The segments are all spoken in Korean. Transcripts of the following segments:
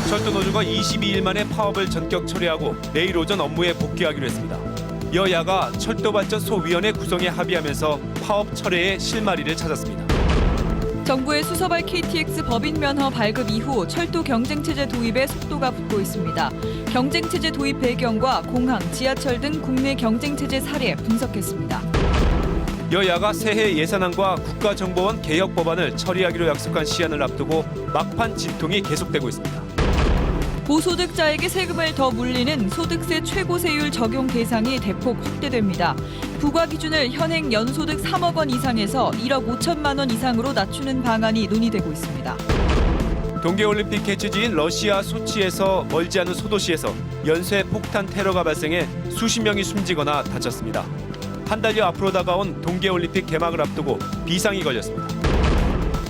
철도노조가 22일 만에 파업을 전격 처리하고 내일 오전 업무에 복귀하기로 했습니다. 여야가 철도발전소위원회 구성에 합의하면서 파업 철회의 실마리를 찾았습니다. 정부의 수서발 KTX 법인 면허 발급 이후 철도 경쟁체제 도입에 속도가 붙고 있습니다. 경쟁체제 도입 배경과 공항, 지하철 등 국내 경쟁체제 사례 분석했습니다. 여야가 새해 예산안과 국가정보원 개혁 법안을 처리하기로 약속한 시한을 앞두고 막판 진통이 계속되고 있습니다. 고소득자에게 세금을 더 물리는 소득세 최고세율 적용 대상이 대폭 확대됩니다. 부과 기준을 현행 연소득 3억 원 이상에서 1억 5천만 원 이상으로 낮추는 방안이 논의되고 있습니다. 동계올림픽 개최지인 러시아 소치에서 멀지 않은 소도시에서 연쇄 폭탄 테러가 발생해 수십 명이 숨지거나 다쳤습니다. 한 달여 앞으로 다가온 동계올림픽 개막을 앞두고 비상이 걸렸습니다.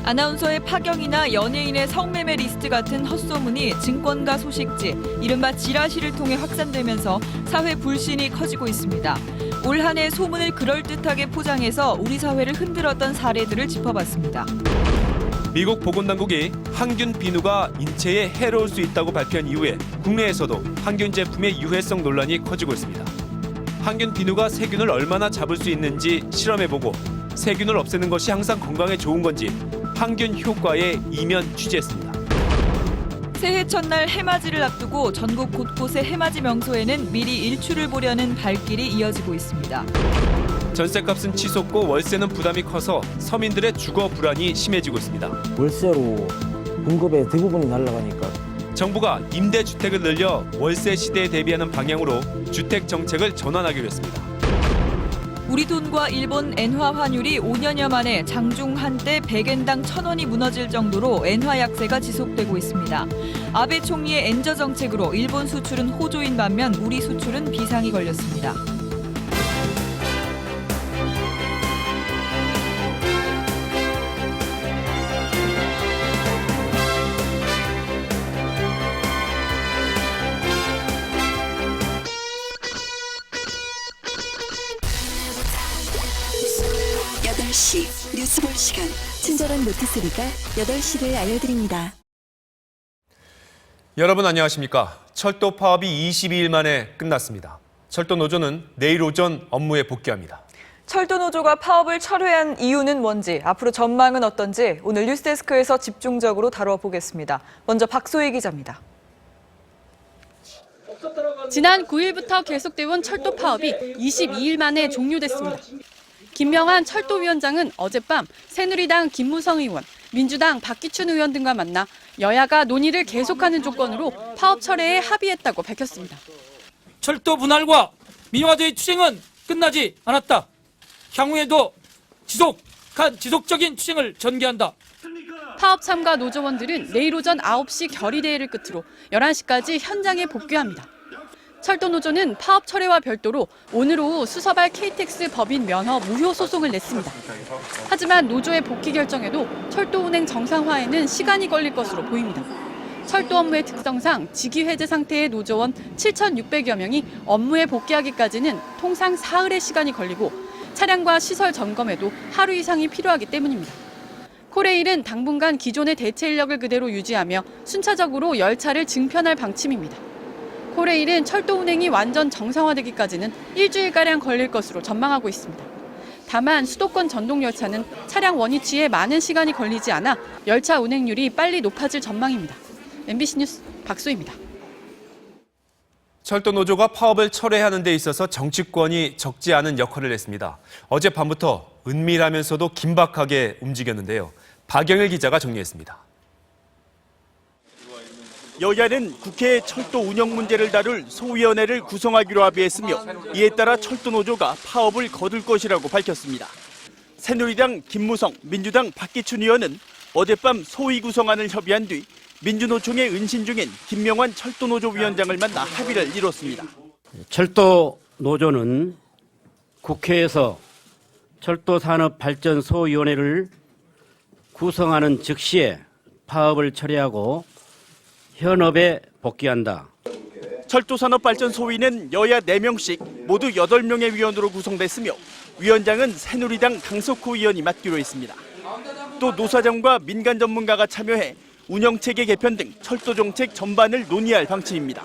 아나운서의 파경이나 연예인의 성매매 리스트 같은 헛소문이 증권가 소식지, 이른바 지라시를 통해 확산되면서 사회 불신이 커지고 있습니다. 올 한 해 소문을 그럴듯하게 포장해서 우리 사회를 흔들었던 사례들을 짚어봤습니다. 미국 보건당국이 항균 비누가 인체에 해로울 수 있다고 발표한 이후에 국내에서도 항균 제품의 유해성 논란이 커지고 있습니다. 항균 비누가 세균을 얼마나 잡을 수 있는지 실험해보고 세균을 없애는 것이 항상 건강에 좋은 건지 항균 효과에 이면 취재했습니다. 새해 첫날 해맞이를 앞두고 전국 곳곳의 해맞이 명소에는 미리 일출을 보려는 발길이 이어지고 있습니다. 전셋값은 치솟고 월세는 부담이 커서 서민들의 주거 불안이 심해지고 있습니다. 월세로 공급의 대부분이 날아가니까 정부가 임대주택을 늘려 월세 시대에 대비하는 방향으로 주택 정책을 전환하기로 했습니다. 우리 돈과 일본 엔화 환율이 5년여 만에 장중 한때 100엔당 1,000원이 무너질 정도로 엔화 약세가 지속되고 있습니다. 아베 총리의 엔저 정책으로 일본 수출은 호조인 반면 우리 수출은 비상이 걸렸습니다. 뉴스 볼 시간, 친절한 노티스리가 8시를 알려드립니다. 여러분 안녕하십니까? 철도 파업이 22일 만에 끝났습니다. 철도 노조는 내일 오전 업무에 복귀합니다. 철도 노조가 파업을 철회한 이유는 뭔지, 앞으로 전망은 어떤지 오늘 뉴스데스크에서 집중적으로 다뤄보겠습니다. 먼저 박소희 기자입니다. 지난 9일부터 계속돼온 철도 파업이 22일 만에 종료됐습니다. 김명한 철도위원장은 어젯밤 새누리당 김무성 의원, 민주당 박기춘 의원 등과 만나 여야가 논의를 계속하는 조건으로 파업 철회에 합의했다고 밝혔습니다. 철도 분할과 민영화제의 투쟁은 끝나지 않았다. 향후에도 지속적인 투쟁을 전개한다. 파업 참가 노조원들은 내일 오전 9시 결의대회를 끝으로 11시까지 현장에 복귀합니다. 철도노조는 파업 철회와 별도로 오늘 오후 수서발 KTX 법인 면허 무효 소송을 냈습니다. 하지만 노조의 복귀 결정에도 철도 운행 정상화에는 시간이 걸릴 것으로 보입니다. 철도 업무의 특성상 직위 해제 상태의 노조원 7,600여 명이 업무에 복귀하기까지는 통상 사흘의 시간이 걸리고 차량과 시설 점검에도 하루 이상이 필요하기 때문입니다. 코레일은 당분간 기존의 대체 인력을 그대로 유지하며 순차적으로 열차를 증편할 방침입니다. 코레일은 철도 운행이 완전 정상화되기까지는 일주일가량 걸릴 것으로 전망하고 있습니다. 다만 수도권 전동열차는 차량 원위치에 많은 시간이 걸리지 않아 열차 운행률이 빨리 높아질 전망입니다. MBC 뉴스 박소희입니다. 철도 노조가 파업을 철회하는 데 있어서 정치권이 적지 않은 역할을 했습니다. 어젯밤부터 은밀하면서도 긴박하게 움직였는데요. 박영일 기자가 정리했습니다. 여야는 국회 철도 운영 문제를 다룰 소위원회를 구성하기로 합의했으며 이에 따라 철도 노조가 파업을 거둘 것이라고 밝혔습니다. 새누리당 김무성, 민주당 박기춘 의원은 어젯밤 소위 구성안을 협의한 뒤 민주노총의 은신 중인 김명환 철도노조 위원장을 만나 합의를 이뤘습니다. 철도 노조는 국회에서 철도산업발전소위원회를 구성하는 즉시에 파업을 처리하고 현업에 복귀한다. 철도산업발전소위는 여야 4명씩 모두 8명의 위원으로 구성됐으며 위원장은 새누리당 강석호 의원이 맡기로 했습니다. 또 노사장과 민간 전문가가 참여해 운영체계 개편 등 철도 정책 전반을 논의할 방침입니다.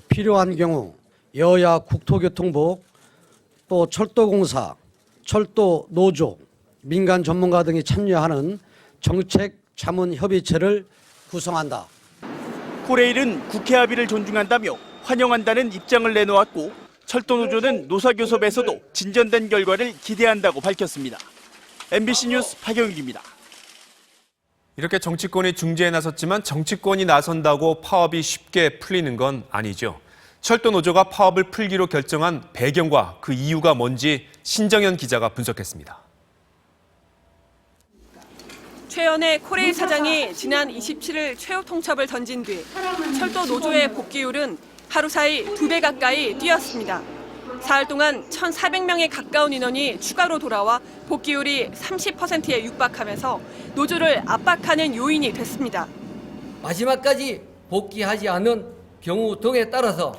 필요한 경우 여야 국토교통부 또 철도공사, 철도 노조, 민간 전문가 등이 참여하는 정책 자문 협의체를 구성한다. 코레일은 국회 합의를 존중한다며 환영한다는 입장을 내놓았고 철도노조는 노사교섭에서도 진전된 결과를 기대한다고 밝혔습니다. MBC 뉴스 박영익입니다. 이렇게 정치권이 중재에 나섰지만 정치권이 나선다고 파업이 쉽게 풀리는 건 아니죠. 철도노조가 파업을 풀기로 결정한 배경과 그 이유가 뭔지 신정현 기자가 분석했습니다. 최연의 코레일 사장이 지난 27일 최후 통첩을 던진 뒤 철도 노조의 복귀율은 하루 사이 2배 가까이 뛰었습니다. 사흘 동안 1,400명에 가까운 인원이 추가로 돌아와 복귀율이 30%에 육박하면서 노조를 압박하는 요인이 됐습니다. 마지막까지 복귀하지 않는 경우 등에 따라서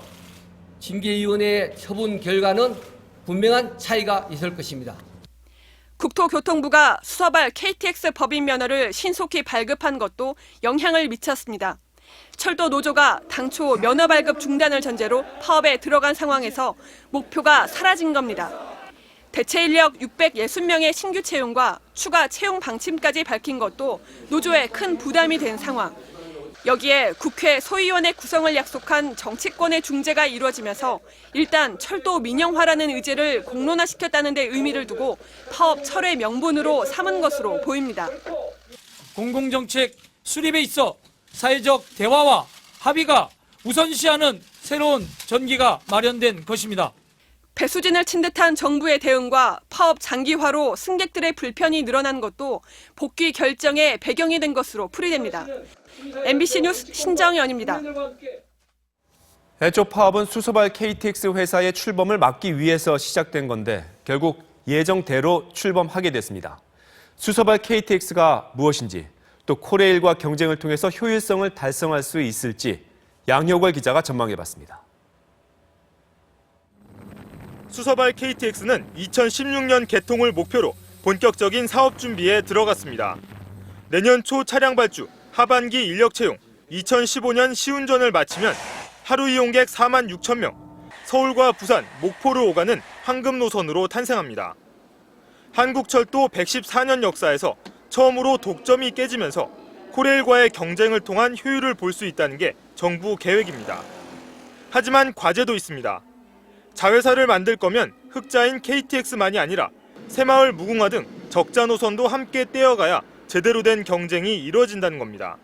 징계위원회의 처분 결과는 분명한 차이가 있을 것입니다. 국토교통부가 수서발 KTX 법인 면허를 신속히 발급한 것도 영향을 미쳤습니다. 철도 노조가 당초 면허 발급 중단을 전제로 파업에 들어간 상황에서 목표가 사라진 겁니다. 대체 인력 660명의 신규 채용과 추가 채용 방침까지 밝힌 것도 노조에 큰 부담이 된 상황. 여기에 국회 소위원회 구성을 약속한 정치권의 중재가 이루어지면서 일단 철도 민영화라는 의제를 공론화시켰다는 데 의미를 두고 파업 철회 명분으로 삼은 것으로 보입니다. 공공정책 수립에 있어 사회적 대화와 합의가 우선시하는 새로운 전기가 마련된 것입니다. 배수진을 친 듯한 정부의 대응과 파업 장기화로 승객들의 불편이 늘어난 것도 복귀 결정의 배경이 된 것으로 풀이됩니다. MBC 뉴스 신정현입니다. 애초 파업은 수서발 KTX 회사의 출범을 막기 위해서 시작된 건데 결국 예정대로 출범하게 됐습니다. 수서발 KTX가 무엇인지 또 코레일과 경쟁을 통해서 효율성을 달성할 수 있을지 양효걸 기자가 전망해봤습니다. 수서발 KTX는 2016년 개통을 목표로 본격적인 사업 준비에 들어갔습니다. 내년 초 차량 발주, 하반기 인력 채용, 2015년 시운전을 마치면 하루 이용객 4만 6천 명, 서울과 부산, 목포를 오가는 황금 노선으로 탄생합니다. 한국철도 114년 역사에서 처음으로 독점이 깨지면서 코레일과의 경쟁을 통한 효율을 볼 수 있다는 게 정부 계획입니다. 하지만 과제도 있습니다. 자회사를 만들 거면 흑자인 KTX만이 아니라 새마을 무궁화 등 적자 노선도 함께 떼어가야 제대로 된 경쟁이 이루어진다는 겁니다.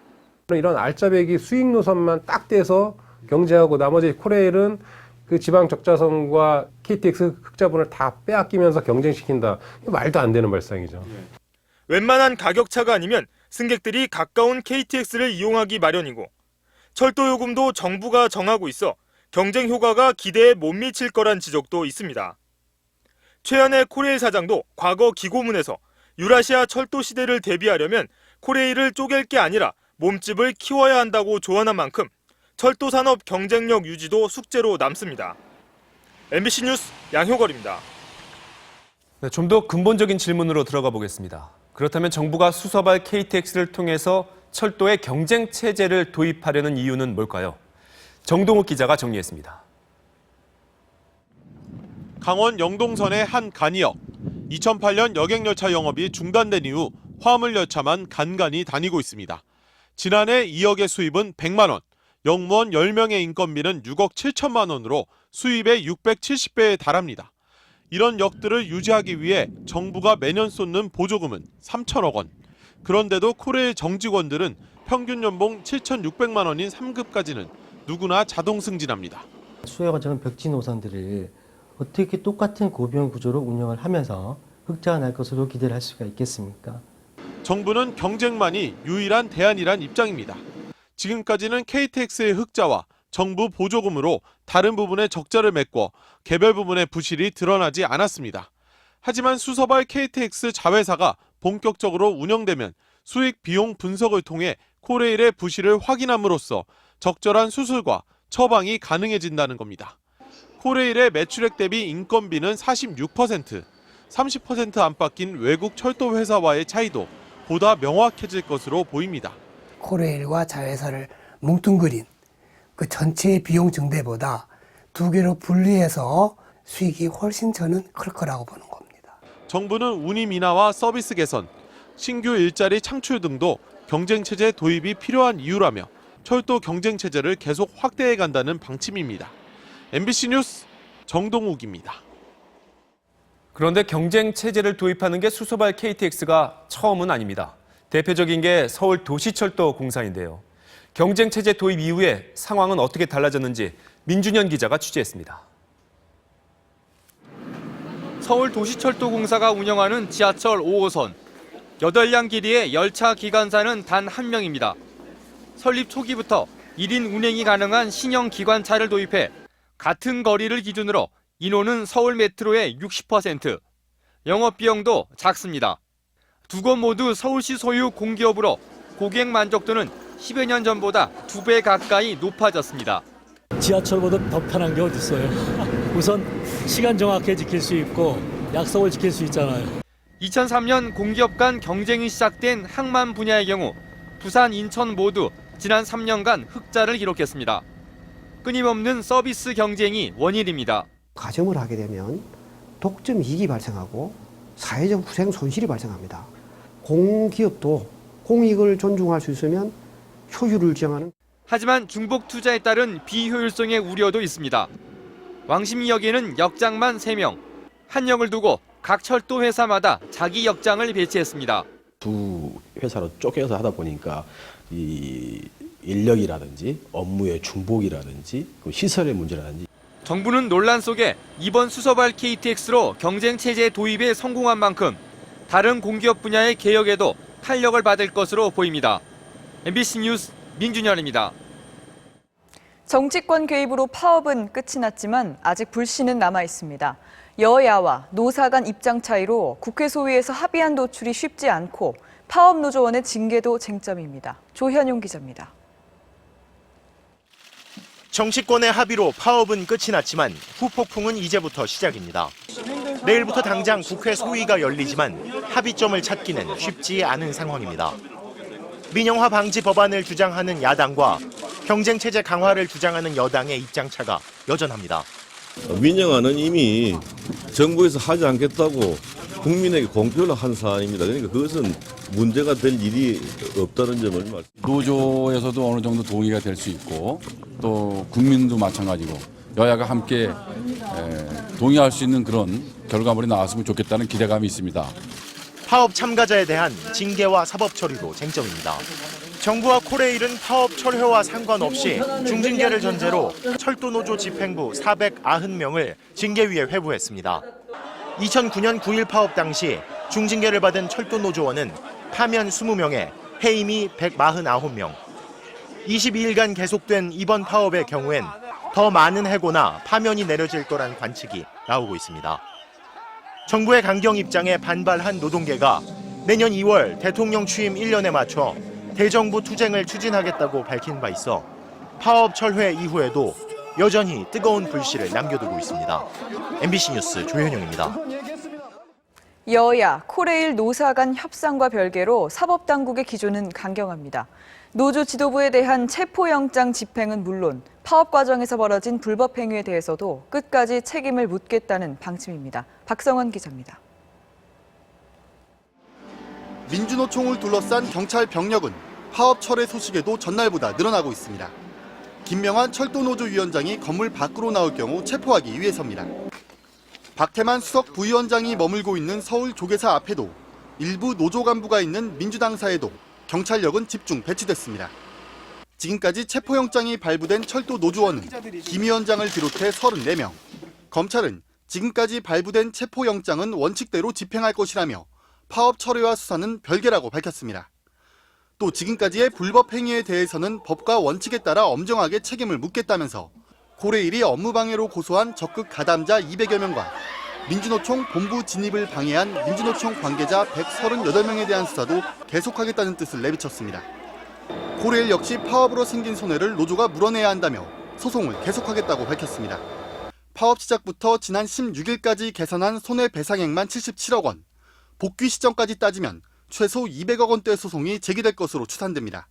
이런 알짜배기 수익 노선만 딱 떼서 경쟁하고 나머지 코레일은 그 지방 적자선과 KTX 흑자분을 다 빼앗기면서 경쟁시킨다. 말도 안 되는 발상이죠. 웬만한 가격차가 아니면 승객들이 가까운 KTX를 이용하기 마련이고 철도 요금도 정부가 정하고 있어 경쟁 효과가 기대에 못 미칠 거란 지적도 있습니다. 최연의 코레일 사장도 과거 기고문에서 유라시아 철도 시대를 대비하려면 코레일을 쪼갤 게 아니라 몸집을 키워야 한다고 조언한 만큼 철도 산업 경쟁력 유지도 숙제로 남습니다. MBC 뉴스 양효걸입니다. 네, 좀 더 근본적인 질문으로 들어가 보겠습니다. 그렇다면 정부가 수서발 KTX를 통해서 철도의 경쟁 체제를 도입하려는 이유는 뭘까요? 정동욱 기자가 정리했습니다. 강원 영동선의 한 간이역. 2008년 여객열차 영업이 중단된 이후 화물열차만 간간히 다니고 있습니다. 지난해 이 역의 수입은 100만 원, 영무원 10명의 인건비는 6억 7천만 원으로 수입의 670배에 달합니다. 이런 역들을 유지하기 위해 정부가 매년 쏟는 보조금은 3천억 원. 그런데도 코레일 정직원들은 평균 연봉 7,600만 원인 3급까지는 누구나 자동 승진합니다. 수요가 적은 벽지 노선들을 어떻게 똑같은 고비용 구조로 운영을 하면서 흑자가 날 것으로 기대를 할 수가 있겠습니까? 정부는 경쟁만이 유일한 대안이란 입장입니다. 지금까지는 KTX의 흑자와 정부 보조금으로 다른 부분의 적자를 메꿔 개별 부분의 부실이 드러나지 않았습니다. 하지만 수서발 KTX 자회사가 본격적으로 운영되면 수익 비용 분석을 통해 코레일의 부실을 확인함으로써 적절한 수술과 처방이 가능해진다는 겁니다. 코레일의 매출액 대비 인건비는 46%, 30% 안팎인 외국 철도 회사와의 차이도 보다 명확해질 것으로 보입니다. 코레일과 자회사를 뭉뚱그린 그 전체의 비용 증대보다 두 개로 분리해서 수익이 훨씬 저는 클 거라고 보는 겁니다. 정부는 운임 인하와 서비스 개선, 신규 일자리 창출 등도 경쟁체제 도입이 필요한 이유라며 철도 경쟁체제를 계속 확대해 간다는 방침입니다. MBC 뉴스 정동욱입니다. 그런데 경쟁 체제를 도입하는 게 수소발 KTX가 처음은 아닙니다. 대표적인 게 서울 도시철도 공사인데요. 경쟁 체제 도입 이후에 상황은 어떻게 달라졌는지 민준현 기자가 취재했습니다. 서울 도시철도 공사가 운영하는 지하철 5호선. 8량 길이의 열차 기관사는 단 한 명입니다. 설립 초기부터 1인 운행이 가능한 신형 기관차를 도입해 같은 거리를 기준으로 인원은 서울 메트로의 60%, 영업 비용도 작습니다. 두 곳 모두 서울시 소유 공기업으로 고객 만족도는 10여 년 전보다 2배 가까이 높아졌습니다. 지하철보다 더 편한 게 어디 있어요? 우선 시간 정확하게 지킬 수 있고 약속을 지킬 수 있잖아요. 2003년 공기업 간 경쟁이 시작된 항만 분야의 경우 부산, 인천 모두 지난 3년간 흑자를 기록했습니다. 끊임없는 서비스 경쟁이 원인입니다. 가점을 하게 되면 독점 이익이 발생하고 사회적 후생 손실이 발생합니다. 공기업도 공익을 존중할 수 있으면 효율을 지향하는. 하지만 중복 투자에 따른 비효율성의 우려도 있습니다. 왕십리역에는 역장만 3명, 한 역을 두고 각 철도 회사마다 자기 역장을 배치했습니다. 두 회사로 쪼개서 하다 보니까 이 인력이라든지 업무의 중복이라든지 시설의 문제라든지. 정부는 논란 속에 이번 수서발 KTX로 경쟁 체제 도입에 성공한 만큼 다른 공기업 분야의 개혁에도 탄력을 받을 것으로 보입니다. MBC 뉴스 민준현입니다. 정치권 개입으로 파업은 끝이 났지만 아직 불씨는 남아 있습니다. 여야와 노사 간 입장 차이로 국회 소위에서 합의안 도출이 쉽지 않고 파업 노조원의 징계도 쟁점입니다. 조현용 기자입니다. 정치권의 합의로 파업은 끝이 났지만 후폭풍은 이제부터 시작입니다. 내일부터 당장 국회 소위가 열리지만 합의점을 찾기는 쉽지 않은 상황입니다. 민영화 방지 법안을 주장하는 야당과 경쟁체제 강화를 주장하는 여당의 입장차가 여전합니다. 민영화는 이미 정부에서 하지 않겠다고 국민에게 공표를 한 사안입니다. 그러니까 그것은 문제가 될 일이 없다는 점을 말씀드립니다. 노조에서도 어느 정도 동의가 될 수 있고 또 국민도 마찬가지고 여야가 함께 동의할 수 있는 그런 결과물이 나왔으면 좋겠다는 기대감이 있습니다. 파업 참가자에 대한 징계와 사법 처리도 쟁점입니다. 정부와 코레일은 파업 철회와 상관없이 중징계를 전제로 철도노조 집행부 490명을 징계위에 회부했습니다. 2009년 9.1 파업 당시 중징계를 받은 철도노조원은 파면 20명에 해임이 149명. 22일간 계속된 이번 파업의 경우엔 더 많은 해고나 파면이 내려질 거란 관측이 나오고 있습니다. 정부의 강경 입장에 반발한 노동계가 내년 2월 대통령 취임 1년에 맞춰 대정부 투쟁을 추진하겠다고 밝힌 바 있어 파업 철회 이후에도 여전히 뜨거운 불씨를 남겨두고 있습니다. MBC 뉴스 조현영입니다. 여야, 코레일 노사 간 협상과 별개로 사법당국의 기조는 강경합니다. 노조 지도부에 대한 체포영장 집행은 물론 파업 과정에서 벌어진 불법 행위에 대해서도 끝까지 책임을 묻겠다는 방침입니다. 박성원 기자입니다. 민주노총을 둘러싼 경찰 병력은 파업 철회 소식에도 전날보다 늘어나고 있습니다. 김명환 철도노조 위원장이 건물 밖으로 나올 경우 체포하기 위해서입니다. 박태만 수석 부위원장이 머물고 있는 서울 조계사 앞에도 일부 노조 간부가 있는 민주당사에도 경찰력은 집중 배치됐습니다. 지금까지 체포영장이 발부된 철도 노조원은 김 위원장을 비롯해 34명, 검찰은 지금까지 발부된 체포영장은 원칙대로 집행할 것이라며 파업 철회와 수사는 별개라고 밝혔습니다. 또 지금까지의 불법 행위에 대해서는 법과 원칙에 따라 엄정하게 책임을 묻겠다면서 코레일이 업무방해로 고소한 적극 가담자 200여 명과 민주노총 본부 진입을 방해한 민주노총 관계자 138명에 대한 수사도 계속하겠다는 뜻을 내비쳤습니다. 코레일 역시 파업으로 생긴 손해를 노조가 물어내야 한다며 소송을 계속하겠다고 밝혔습니다. 파업 시작부터 지난 16일까지 계산한 손해배상액만 77억 원, 복귀 시점까지 따지면 최소 200억 원대 소송이 제기될 것으로 추산됩니다.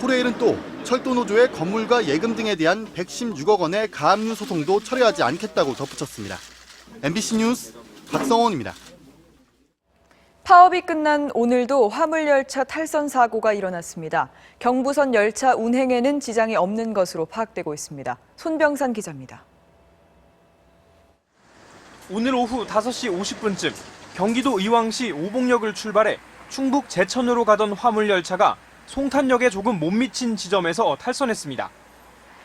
코레일은 또 철도 노조의 건물과 예금 등에 대한 116억 원의 가압류 소송도 철회하지 않겠다고 덧붙였습니다. MBC 뉴스 박성원입니다. 파업이 끝난 오늘도 화물열차 탈선 사고가 일어났습니다. 경부선 열차 운행에는 지장이 없는 것으로 파악되고 있습니다. 손병산 기자입니다. 오늘 오후 5시 50분쯤 경기도 의왕시 오봉역을 출발해 충북 제천으로 가던 화물열차가 송탄역에 조금 못 미친 지점에서 탈선했습니다.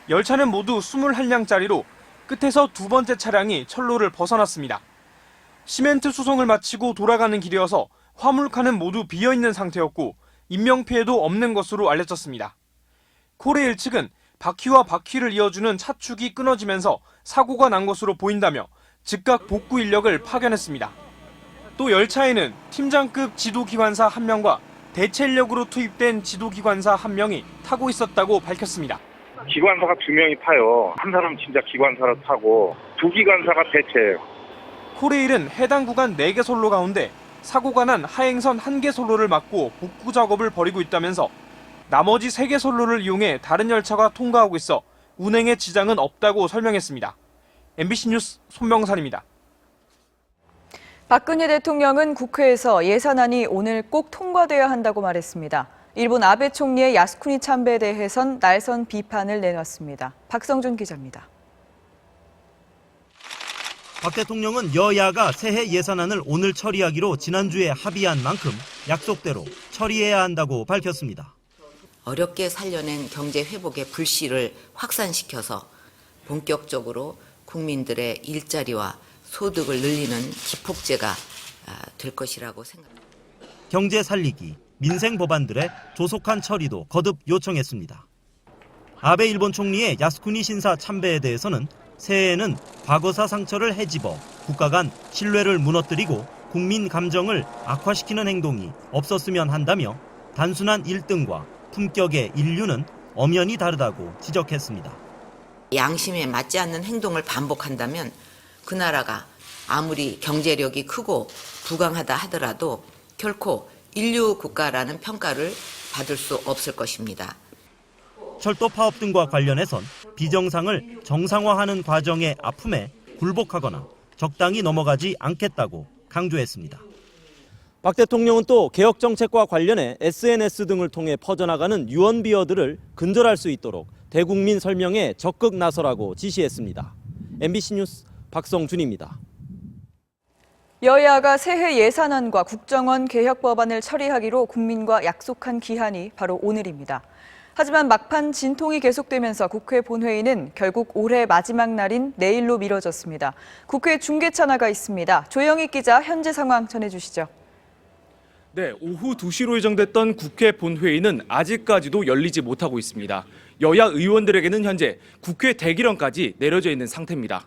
열차는 모두 21량짜리로 끝에서 두 번째 차량이 철로를 벗어났습니다. 시멘트 수송을 마치고 돌아가는 길이어서 화물칸은 모두 비어있는 상태였고 인명피해도 없는 것으로 알려졌습니다. 코레일 측은 바퀴와 바퀴를 이어주는 차축이 끊어지면서 사고가 난 것으로 보인다며 즉각 복구 인력을 파견했습니다. 또 열차에는 팀장급 지도기관사 1명과 대체 인력으로 투입된 지도기관사 1명이 타고 있었다고 밝혔습니다. 기관사가 2명이 타요. 한 사람은 진짜 기관사로 타고 두 기관사가 대체예요. 코레일은 해당 구간 4개선로 가운데 사고가 난 하행선 1개선로를 막고 복구 작업을 벌이고 있다면서 나머지 3개선로를 이용해 다른 열차가 통과하고 있어 운행에 지장은 없다고 설명했습니다. MBC 뉴스 손명산입니다. 박근혜 대통령은 국회에서 예산안이 오늘 꼭 통과돼야 한다고 말했습니다. 일본 아베 총리의 야스쿠니 참배에 대해선 날선 비판을 내놨습니다. 박성준 기자입니다. 박 대통령은 여야가 새해 예산안을 오늘 처리하기로 지난주에 합의한 만큼 약속대로 처리해야 한다고 밝혔습니다. 어렵게 살려낸 경제 회복의 불씨를 확산시켜서 본격적으로 국민들의 일자리와 소득을 늘리는 기폭제가 될 것이라고 생각합니다. 경제 살리기, 민생 법안들의 조속한 처리도 거듭 요청했습니다. 아베 일본 총리의 야스쿠니 신사 참배에 대해서는 새해에는 과거사 상처를 헤집어 국가 간 신뢰를 무너뜨리고 국민 감정을 악화시키는 행동이 없었으면 한다며 단순한 1등과 품격의 인류는 엄연히 다르다고 지적했습니다. 양심에 맞지 않는 행동을 반복한다면 그 나라가 아무리 경제력이 크고 부강하다 하더라도 결코 인류 국가라는 평가를 받을 수 없을 것입니다. 철도 파업 등과 관련해선 비정상을 정상화하는 과정의 아픔에 굴복하거나 적당히 넘어가지 않겠다고 강조했습니다. 박 대통령은 또 개혁 정책과 관련해 SNS 등을 통해 퍼져나가는 유언 비어들을 근절할 수 있도록 대국민 설명에 적극 나서라고 지시했습니다. MBC 뉴스 박성준입니다. 여야가 새해 예산안과 국정원 개혁 법안을 처리하기로 국민과 약속한 기한이 바로 오늘입니다. 하지만 막판 진통이 계속되면서 국회 본회의는 결국 올해 마지막 날인 내일로 미뤄졌습니다. 국회 중계차 나가 있습니다. 조영익 기자 현재 상황 전해주시죠. 네, 오후 2시로 예정됐던 국회 본회의는 아직까지도 열리지 못하고 있습니다. 여야 의원들에게는 현재 국회 대기런까지 내려져 있는 상태입니다.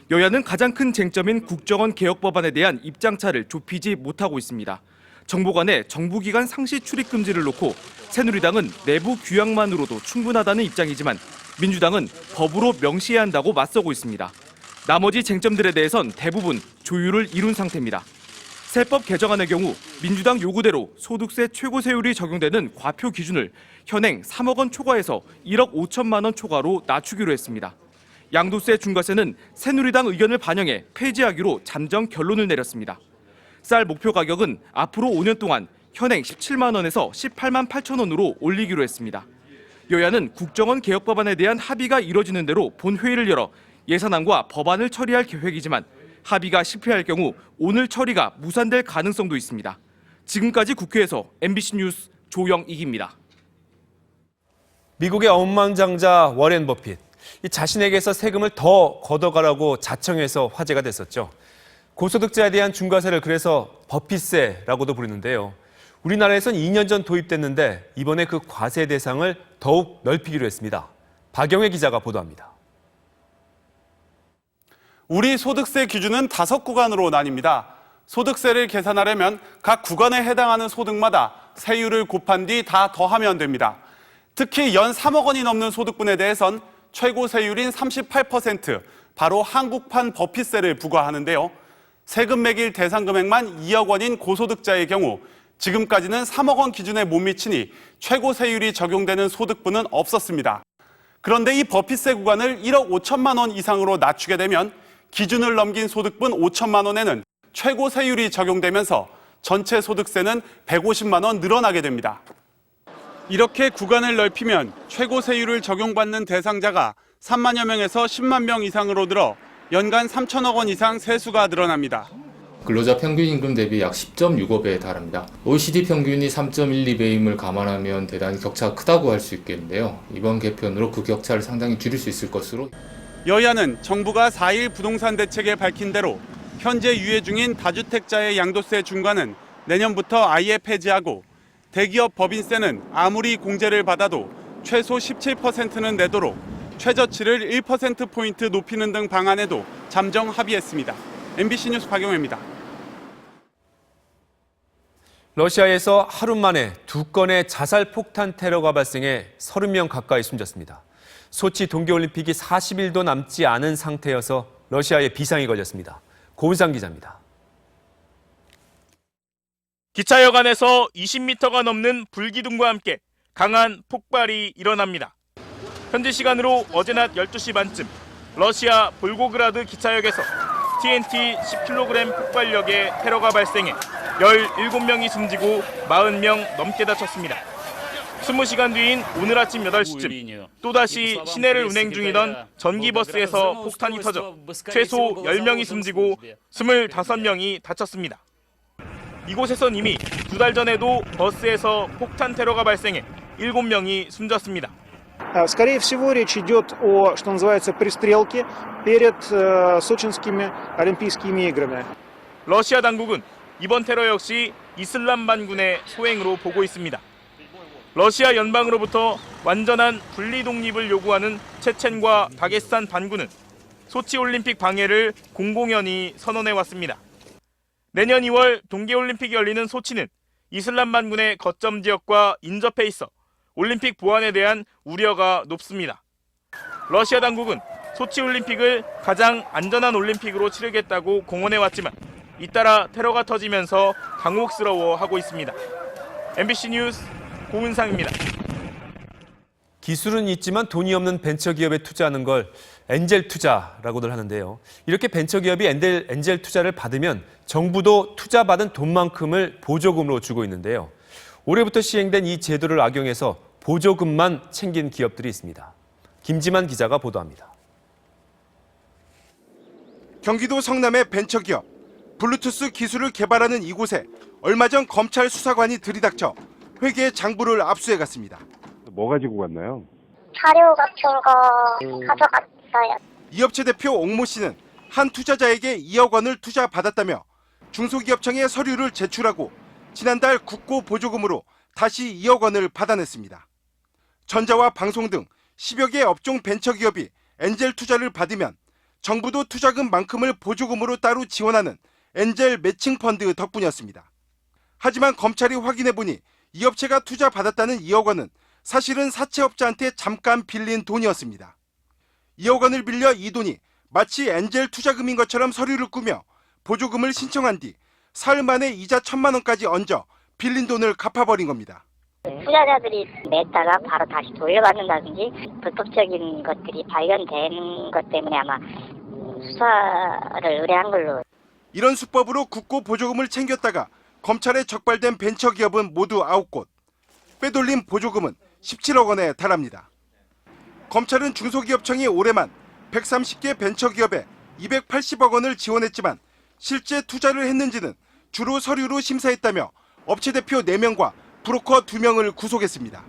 여야는 가장 큰 쟁점인 국정원 개혁 법안에 대한 입장차를 좁히지 못하고 있습니다. 정보관의 정부기관 상시 출입 금지를 놓고 새누리당은 내부 규약만으로도 충분하다는 입장이지만 민주당은 법으로 명시해야 한다고 맞서고 있습니다. 나머지 쟁점들에 대해선 대부분 조율을 이룬 상태입니다. 세법 개정안의 경우 민주당 요구대로 소득세 최고세율이 적용되는 과표 기준을 현행 3억 원 초과에서 1억 5천만 원 초과로 낮추기로 했습니다. 양도세 중과세는 새누리당 의견을 반영해 폐지하기로 잠정 결론을 내렸습니다. 쌀 목표 가격은 앞으로 5년 동안 현행 17만 원에서 18만 8천 원으로 올리기로 했습니다. 여야는 국정원 개혁 법안에 대한 합의가 이뤄지는 대로 본회의를 열어 예산안과 법안을 처리할 계획이지만 합의가 실패할 경우 오늘 처리가 무산될 가능성도 있습니다. 지금까지 국회에서 MBC 뉴스 조영익입니다. 미국의 억만장자 워렌 버핏. 자신에게서 세금을 더 걷어가라고 자청해서 화제가 됐었죠. 고소득자에 대한 중과세를 그래서 버핏세라고도 부르는데요. 우리나라에선 2년 전 도입됐는데 이번에 그 과세 대상을 더욱 넓히기로 했습니다. 박영애 기자가 보도합니다. 우리 소득세 기준은 5구간으로 나뉩니다. 소득세를 계산하려면 각 구간에 해당하는 소득마다 세율을 곱한 뒤 다 더하면 됩니다. 특히 연 3억 원이 넘는 소득분에 대해선 최고 세율인 38%, 바로 한국판 버핏세를 부과하는데요. 세금 매길 대상 금액만 2억 원인 고소득자의 경우 지금까지는 3억 원 기준에 못 미치니 최고 세율이 적용되는 소득부는 없었습니다. 그런데 이 버핏세 구간을 1억 5천만 원 이상으로 낮추게 되면 기준을 넘긴 소득분 5천만 원에는 최고 세율이 적용되면서 전체 소득세는 150만 원 늘어나게 됩니다. 이렇게 구간을 넓히면 최고 세율을 적용받는 대상자가 3만여 명에서 10만 명 이상으로 늘어 연간 3천억 원 이상 세수가 늘어납니다. 근로자 평균 임금 대비 약 10.65배에 달합니다. OECD 평균이 3.12배임을 감안하면 대단히 격차가 크다고 할 수 있겠는데요. 이번 개편으로 그 격차를 상당히 줄일 수 있을 것으로. 여야는 정부가 4일 부동산 대책에 밝힌 대로 현재 유예 중인 다주택자의 양도세 중과는 내년부터 아예 폐지하고 대기업 법인세는 아무리 공제를 받아도 최소 17%는 내도록 최저치를 1%포인트 높이는 등 방안에도 잠정 합의했습니다. MBC 뉴스 박용혜입니다. 러시아에서 하루 만에 2건의 자살 폭탄 테러가 발생해 30명 가까이 숨졌습니다. 소치 동계올림픽이 40일도 남지 않은 상태여서 러시아에 비상이 걸렸습니다. 고은상 기자입니다. 기차역 안에서 20m가 넘는 불기둥과 함께 강한 폭발이 일어납니다. 현지 시간으로 어제 낮 12시 반쯤 러시아 볼고그라드 기차역에서 TNT 10kg 폭발력의 테러가 발생해 17명이 숨지고 40명 넘게 다쳤습니다. 20시간 뒤인 오늘 아침 8시쯤 또다시 시내를 운행 중이던 전기버스에서 폭탄이 터져 최소 10명이 숨지고 25명이 다쳤습니다. 이곳에선 이미 2달 전에도 버스에서 폭탄 테러가 발생해 7명이 숨졌습니다. Скорее всего, речь идет о, что называется, пристрелке перед сочинскими Олимпийскими играми. 러시아 당국은 이번 테러 역시 이슬람 반군의 소행으로 보고 있습니다. 러시아 연방으로부터 완전한 분리 독립을 요구하는 체첸과 다게스탄 반군은 소치 올림픽 방해를 공공연히 선언해 왔습니다. 내년 2월 동계올림픽이 열리는 소치는 이슬람 반군의 거점 지역과 인접해 있어 올림픽 보안에 대한 우려가 높습니다. 러시아 당국은 소치 올림픽을 가장 안전한 올림픽으로 치르겠다고 공언해왔지만 잇따라 테러가 터지면서 당혹스러워하고 있습니다. MBC 뉴스 고은상입니다. 기술은 있지만 돈이 없는 벤처기업에 투자하는 걸 엔젤 투자라고들 하는데요. 이렇게 벤처기업이 엔젤 투자를 받으면 정부도 투자받은 돈만큼을 보조금으로 주고 있는데요. 올해부터 시행된 이 제도를 악용해서 보조금만 챙긴 기업들이 있습니다. 김지만 기자가 보도합니다. 경기도 성남의 벤처기업, 블루투스 기술을 개발하는 이곳에 얼마 전 검찰 수사관이 들이닥쳐 회계 장부를 압수해 갔습니다. 뭐 가지고 갔나요? 자료 같은 거 가져갔어요. 이 업체 대표 옥모 씨는 한 투자자에게 2억 원을 투자받았다며 중소기업청에 서류를 제출하고 지난달 국고 보조금으로 다시 2억 원을 받아냈습니다. 전자와 방송 등 10여 개 업종 벤처기업이 엔젤 투자를 받으면 정부도 투자금만큼을 보조금으로 따로 지원하는 엔젤 매칭 펀드 덕분이었습니다. 하지만 검찰이 확인해보니 이 업체가 투자받았다는 2억 원은 사실은 사채업자한테 잠깐 빌린 돈이었습니다. 2억 원을 빌려 이 돈이 마치 엔젤 투자금인 것처럼 서류를 꾸며 보조금을 신청한 뒤 사흘 만에 이자 1,000만 원까지 얹어 빌린 돈을 갚아버린 겁니다. 투자자들이 냈다가 바로 다시 돌려받는다든지 불법적인 것들이 발견된 것 때문에 아마 수사를 의뢰한 걸로. 이런 수법으로 국고 보조금을 챙겼다가 검찰에 적발된 벤처기업은 모두 9곳. 빼돌린 보조금은 17억 원에 달합니다. 검찰은 중소기업청이 올해만 130개 벤처기업에 280억 원을 지원했지만 실제 투자를 했는지는 주로 서류로 심사했다며 업체 대표 4명과 브로커 2명을 구속했습니다.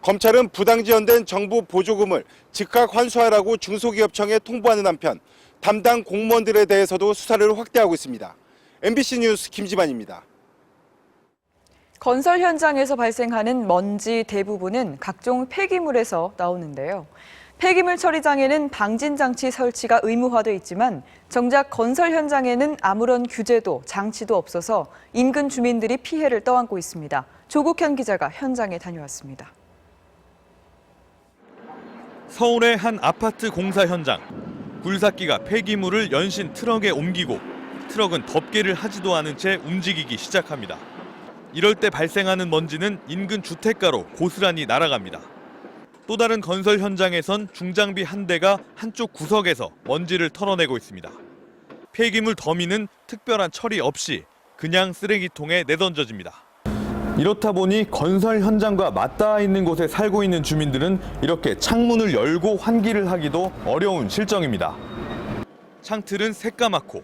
검찰은 부당 지원된 정부 보조금을 즉각 환수하라고 중소기업청에 통보하는 한편 담당 공무원들에 대해서도 수사를 확대하고 있습니다. MBC 뉴스 김지만입니다. 건설 현장에서 발생하는 먼지 대부분은 각종 폐기물에서 나오는데요. 폐기물 처리장에는 방진 장치 설치가 의무화돼 있지만 정작 건설 현장에는 아무런 규제도 장치도 없어서 인근 주민들이 피해를 떠안고 있습니다. 조국현 기자가 현장에 다녀왔습니다. 서울의 한 아파트 공사 현장. 굴삭기가 폐기물을 연신 트럭에 옮기고 트럭은 덮개를 하지도 않은 채 움직이기 시작합니다. 이럴 때 발생하는 먼지는 인근 주택가로 고스란히 날아갑니다. 또 다른 건설 현장에선 중장비 한 대가 한쪽 구석에서 먼지를 털어내고 있습니다. 폐기물 더미는 특별한 처리 없이 그냥 쓰레기통에 내던져집니다. 이렇다 보니 건설 현장과 맞닿아 있는 곳에 살고 있는 주민들은 이렇게 창문을 열고 환기를 하기도 어려운 실정입니다. 창틀은 새까맣고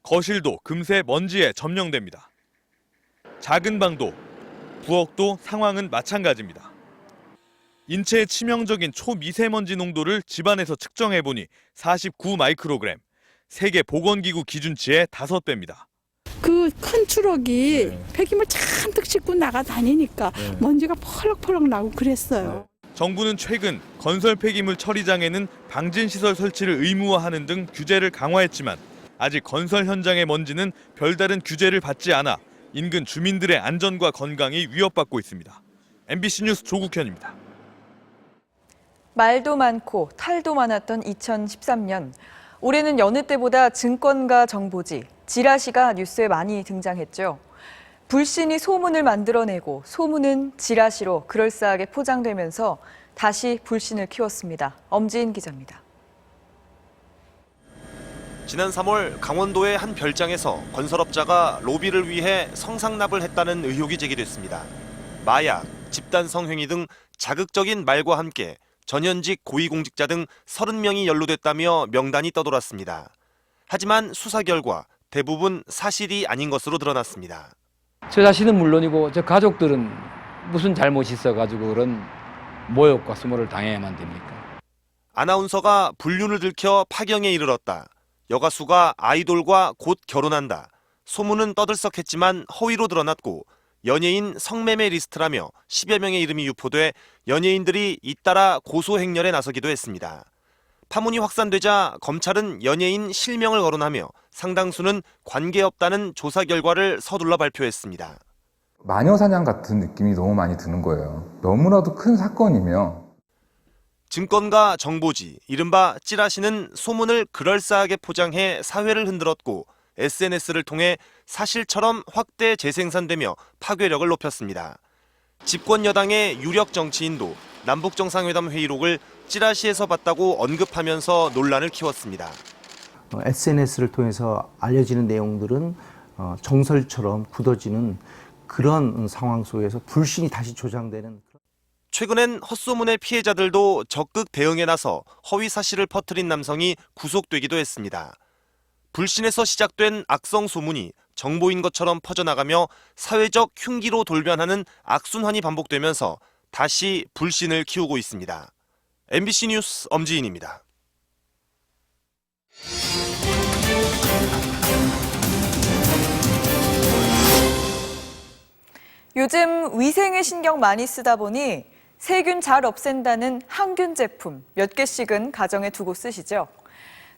거실도 금세 먼지에 점령됩니다. 작은 방도, 부엌도 상황은 마찬가지입니다. 인체에 치명적인 초미세먼지 농도를 집안에서 측정해보니 49 마이크로그램, 세계 보건기구 기준치의 5배입니다. 그 큰 트럭이 폐기물 잔뜩 싣고 나가다니니까 먼지가 펄럭펄럭 나고 그랬어요. 정부는 최근 건설 폐기물 처리장에는 방진시설 설치를 의무화하는 등 규제를 강화했지만 아직 건설 현장의 먼지는 별다른 규제를 받지 않아 인근 주민들의 안전과 건강이 위협받고 있습니다. MBC 뉴스 조국현입니다. 말도 많고 탈도 많았던 2013년. 올해는 여느 때보다 증권가 정보지, 지라시가 뉴스에 많이 등장했죠. 불신이 소문을 만들어내고 소문은 지라시로 그럴싸하게 포장되면서 다시 불신을 키웠습니다. 엄지인 기자입니다. 지난 3월 강원도의 한 별장에서 건설업자가 로비를 위해 성상납을 했다는 의혹이 제기됐습니다. 마약, 집단 성행위 등 자극적인 말과 함께 전현직 고위공직자 등 30명이 연루됐다며 명단이 떠돌았습니다. 하지만 수사 결과 대부분 사실이 아닌 것으로 드러났습니다. 저 자신은 물론이고 저 가족들은 무슨 잘못이 있어가지고 그런 모욕과 수모를 당해야만 됩니까? 아나운서가 불륜을 들켜 파경에 이르렀다. 여가수가 아이돌과 곧 결혼한다. 소문은 떠들썩했지만 허위로 드러났고 연예인 성매매 리스트라며 10여 명의 이름이 유포돼 연예인들이 잇따라 고소 행렬에 나서기도 했습니다. 파문이 확산되자 검찰은 연예인 실명을 거론하며 상당수는 관계없다는 조사 결과를 서둘러 발표했습니다. 마녀사냥 같은 느낌이 너무 많이 드는 거예요. 너무나도 큰 사건이며. 증권가 정보지, 이른바 찌라시는 소문을 그럴싸하게 포장해 사회를 흔들었고 SNS를 통해 사실처럼 확대 재생산되며 파괴력을 높였습니다. 집권 여당의 유력 정치인도 남북정상회담 회의록을 찌라시에서 봤다고 언급하면서 논란을 키웠습니다. SNS를 통해서 알려지는 내용들은 정설처럼 굳어지는 그런 상황 속에서 불신이 다시 조장되는. 최근엔 헛소문의 피해자들도 적극 대응에 나서 허위 사실을 퍼뜨린 남성이 구속되기도 했습니다. 불신에서 시작된 악성 소문이 정보인 것처럼 퍼져나가며 사회적 흉기로 돌변하는 악순환이 반복되면서 다시 불신을 키우고 있습니다. MBC 뉴스 엄지인입니다. 요즘 위생에 신경 많이 쓰다 보니 세균 잘 없앤다는 항균 제품 몇 개씩은 가정에 두고 쓰시죠.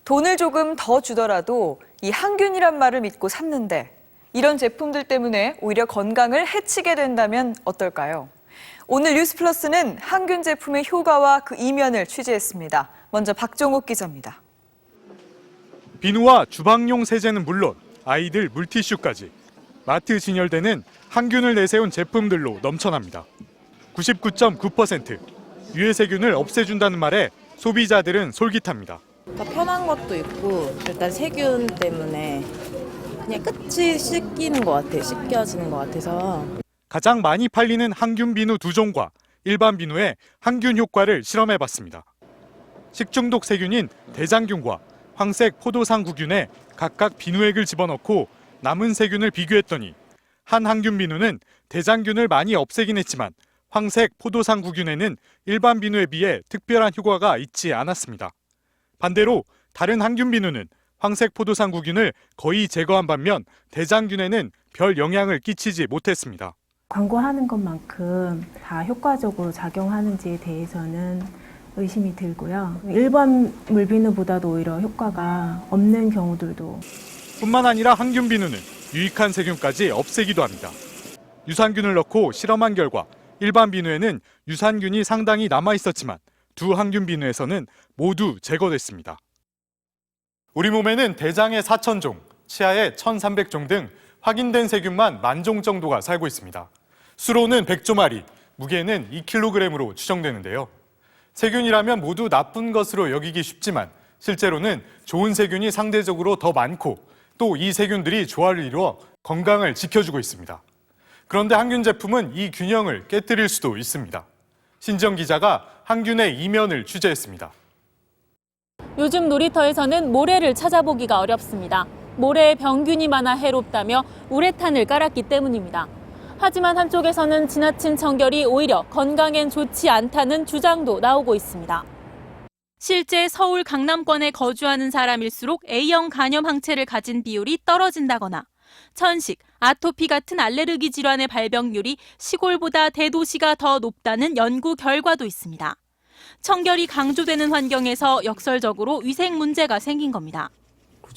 돈을 조금 더 주더라도 이 항균이란 말을 믿고 샀는데 이런 제품들 때문에 오히려 건강을 해치게 된다면 어떨까요? 오늘 뉴스플러스는 항균 제품의 효과와 그 이면을 취재했습니다. 먼저 박종욱 기자입니다. 비누와 주방용 세제는 물론 아이들 물티슈까지 마트 진열대는 항균을 내세운 제품들로 넘쳐납니다. 99.9% 유해세균을 없애준다는 말에 소비자들은 솔깃합니다. 더 편한 것도 있고 일단 세균 때문에 그냥 끝이 씻기는 것 같아요. 씻겨지는 것 같아서. 가장 많이 팔리는 항균 비누 2종과 일반 비누의 항균 효과를 실험해봤습니다. 식중독 세균인 대장균과 황색 포도상구균에 각각 비누액을 집어넣고 남은 세균을 비교했더니 한 항균 비누는 대장균을 많이 없애긴 했지만 황색 포도상구균에는 일반 비누에 비해 특별한 효과가 있지 않았습니다. 반대로 다른 항균 비누는 황색 포도상구균을 거의 제거한 반면 대장균에는 별 영향을 끼치지 못했습니다. 광고하는 것만큼 다 효과적으로 작용하는지에 대해서는 의심이 들고요. 일반 물비누보다도 오히려 효과가 없는 경우들도. 뿐만 아니라 항균 비누는 유익한 세균까지 없애기도 합니다. 유산균을 넣고 실험한 결과 일반 비누에는 유산균이 상당히 남아 있었지만 두 항균 비누에서는 모두 제거됐습니다. 우리 몸에는 대장의 4,000종, 치아의 1,300종 등 확인된 세균만 10,000종 정도가 살고 있습니다. 수로는 100조마리, 무게는 2kg으로 추정되는데요. 세균이라면 모두 나쁜 것으로 여기기 쉽지만 실제로는 좋은 세균이 상대적으로 더 많고 또 이 세균들이 조화를 이루어 건강을 지켜주고 있습니다. 그런데 항균 제품은 이 균형을 깨뜨릴 수도 있습니다. 신지영 기자가 항균의 이면을 취재했습니다. 요즘 놀이터에서는 모래를 찾아보기가 어렵습니다. 모래에 병균이 많아 해롭다며 우레탄을 깔았기 때문입니다. 하지만 한쪽에서는 지나친 청결이 오히려 건강엔 좋지 않다는 주장도 나오고 있습니다. 실제 서울 강남권에 거주하는 사람일수록 A형 간염 항체를 가진 비율이 떨어진다거나 천식, 아토피 같은 알레르기 질환의 발병률이 시골보다 대도시가 더 높다는 연구 결과도 있습니다. 청결이 강조되는 환경에서 역설적으로 위생 문제가 생긴 겁니다.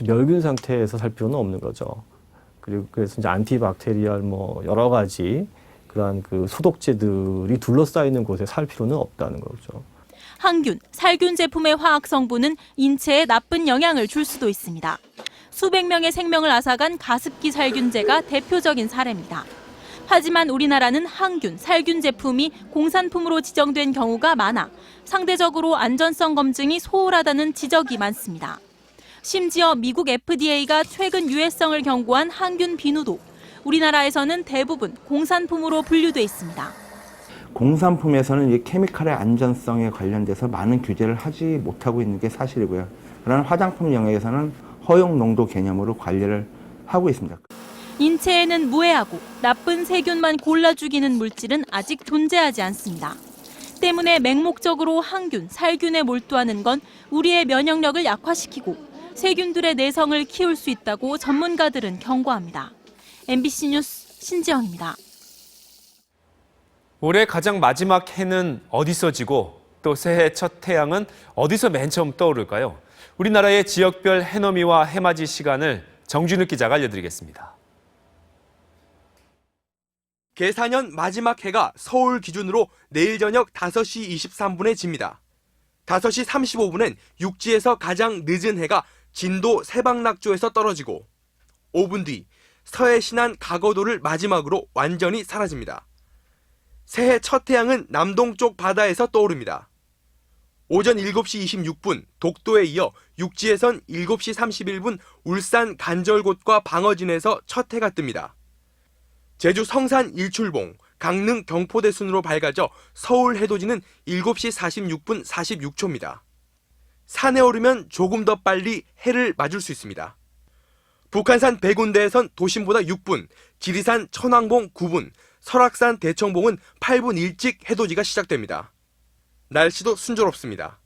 멸균 상태에서 살 필요는 없는 거죠. 그리고 그래서 이제 안티박테리얼 여러 가지 그러한 그 소독제들이 둘러싸이는 곳에 살 필요는 없다는 거죠. 항균, 살균 제품의 화학 성분은 인체에 나쁜 영향을 줄 수도 있습니다. 수백 명의 생명을 앗아간 가습기 살균제가 대표적인 사례입니다. 하지만 우리나라는 항균, 살균 제품이 공산품으로 지정된 경우가 많아 상대적으로 안전성 검증이 소홀하다는 지적이 많습니다. 심지어 미국 FDA가 최근 유해성을 경고한 항균 비누도 우리나라에서는 대부분 공산품으로 분류돼 있습니다. 공산품에서는 이 케미칼의 안전성에 관련돼서 많은 규제를 하지 못하고 있는 게 사실이고요. 그러나 화장품 영역에서는 허용 농도 개념으로 관리를 하고 있습니다. 인체에는 무해하고 나쁜 세균만 골라 죽이는 물질은 아직 존재하지 않습니다. 때문에 맹목적으로 항균, 살균에 몰두하는 건 우리의 면역력을 약화시키고 세균들의 내성을 키울 수 있다고 전문가들은 경고합니다. MBC 뉴스 신지영입니다. 올해 가장 마지막 해는 어디서 지고 또 새해 첫 태양은 어디서 맨 처음 떠오를까요? 우리나라의 지역별 해넘이와 해맞이 시간을 정준욱 기자가 알려드리겠습니다. 계산년 마지막 해가 서울 기준으로 내일 저녁 5시 23분에 집니다. 5시 35분엔 육지에서 가장 늦은 해가 진도 세방낙조에서 떨어지고 5분 뒤 서해 신안 가거도를 마지막으로 완전히 사라집니다. 새해 첫 태양은 남동쪽 바다에서 떠오릅니다. 오전 7시 26분 독도에 이어 육지에선 7시 31분 울산 간절곶과 방어진에서 첫 해가 뜹니다. 제주 성산 일출봉, 강릉 경포대 순으로 밝아져 서울 해돋이는 7시 46분 46초입니다. 산에 오르면 조금 더 빨리 해를 맞을 수 있습니다. 북한산 백운대에선 도심보다 6분, 지리산 천왕봉 9분, 설악산 대청봉은 8분 일찍 해돋이가 시작됩니다. 날씨도 순조롭습니다.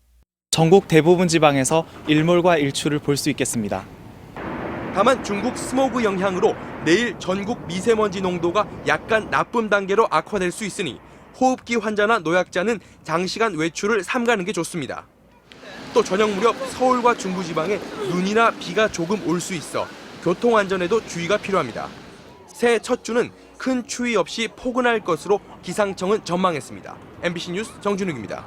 전국 대부분 지방에서 일몰과 일출을 볼 수 있겠습니다. 다만 중국 스모그 영향으로 내일 전국 미세먼지 농도가 약간 나쁨 단계로 악화될 수 있으니 호흡기 환자나 노약자는 장시간 외출을 삼가는 게 좋습니다. 또 저녁 무렵 서울과 중부지방에 눈이나 비가 조금 올 수 있어 교통안전에도 주의가 필요합니다. 새해 첫 주는 큰 추위 없이 포근할 것으로 기상청은 전망했습니다. MBC 뉴스 정준욱입니다.